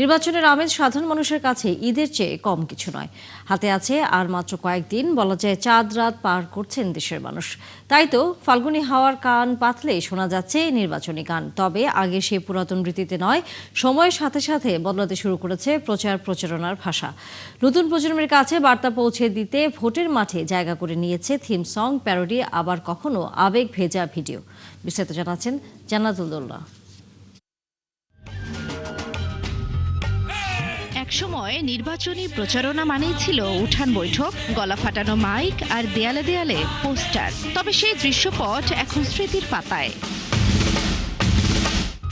নির্বাচনের আমেজ সাধারণ মানুষের কাছে ঈদের চেয়ে কম কিছু নয়। হাতে আছে আর মাত্র কয়েকদিন, বলা যায় চাঁদ রাত পার করছেন দেশের মানুষ। তাই তো ফাল্গুনী হাওয়ার কান পাতলেই শোনা যাচ্ছে নির্বাচনী গান। তবে আগে সেই পুরাতন রীতিতে নয়, সময়ের সাথে সাথে বদলাতে শুরু করেছে প্রচারণার ভাষা। নতুন প্রজন্মের কাছে বার্তা পৌঁছে দিতে ভোটের মাঠে জায়গা করে নিয়েছে থিম সং, প্যারোডি, আবার কখনো আবেগ ভেজা ভিডিও। বিস্তারিত জানাচ্ছেন জান্নাতুল দোলনা। একসময় নির্বাচনী প্রচারণা মানেই ছিল উঠান বৈঠক, গলা ফাটানো মাইক আর দেয়ালে দেয়ালে পোস্টার। তবে সেই দৃশ্যপট এখন স্মৃতির পাতায়।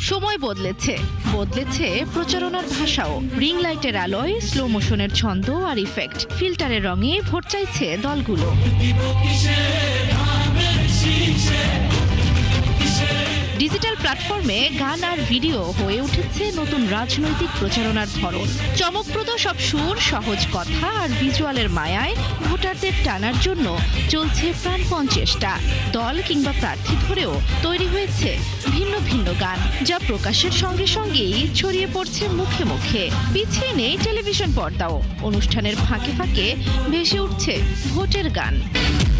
সময় বদলেছে প্রচারণার ভাষাও। রিং লাইটের আলোয়, স্লো মোশনের ছন্দ আর ইফেক্ট, ফিল্টারের রঙে ভোট চাইছে দলগুলো। ডিজিটাল প্ল্যাটফর্মে গান আর ভিডিও হয়ে উঠেছে নতুন রাজনৈতিক প্রচারণার ধরন। চমকপ্রদ সব সুর, সহজ কথা আর ভিজুয়ালের মায়ায় ভোটারদের টানার জন্য চলছে প্রাণপণ চেষ্টা। দল কিংবা প্রার্থী ধরেও তৈরি হয়েছে ভিন্ন ভিন্ন গান, যা প্রকাশের সঙ্গে সঙ্গেই ছড়িয়ে পড়ছে মুখে মুখে। পিছিয়ে নেই টেলিভিশন পর্দাও, অনুষ্ঠানের ফাঁকে ফাঁকে ভেসে উঠছে ভোটের গান।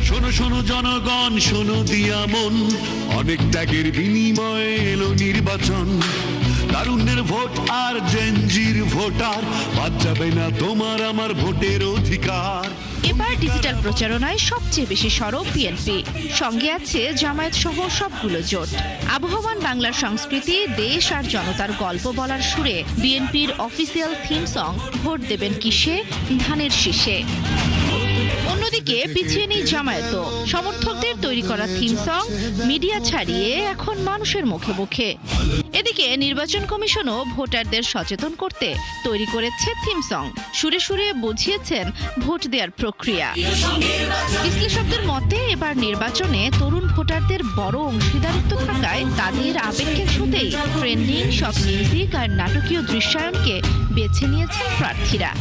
শোনো শোনো জনগণ, শোনো দিয়া মন, অনেক ত্যাগের বিনিময়ে এলো নির্বাচন। তারুণ্যের ভোট আর জেনজির ভোটার, বাদ যাবে না তোমার আমার ভোটের অধিকার। এবার ডিজিটাল প্রচারণায় সবচেয়ে বেশি সরব বিএনপি, সঙ্গে আছে জামায়াত সহ সবগুলো জোট। আবহমান বাংলার সংস্কৃতি, দেশ আর জনতার গল্প বলার সুরে বিএনপির অফিসিয়াল থিম সং ভোট দেবেন কিসে, ধানের শীষে। অন্যদিকে পিছিয়ে নেই জামায়াতও। সমর্থকদের তৈরি করা থিম সং মিডিয়া ছাড়িয়ে এখন মানুষের মুখে মুখে। এদিকে নির্বাচন কমিশনও ভোটারদের সচেতন করতে তৈরি করেছে থিম সং। সুরে সুরে বুঝিয়েছেন ভোট দেওয়ার প্রক্রিয়া। বিশ্লেষকদের মতে এবার নির্বাচনে তরুণ ভোটারদের বড় অংশীদারিত্ব থাকায় তাদের আবেগকে ছুঁতেই ট্রেন্ডিং সব মিউজিক আর নাটকীয় দৃশ্যায়নকে বেছে নিয়েছেন প্রার্থীরা।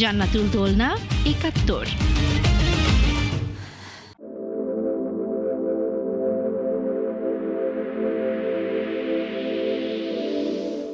জান্নাতুল দোলনা, ৭১।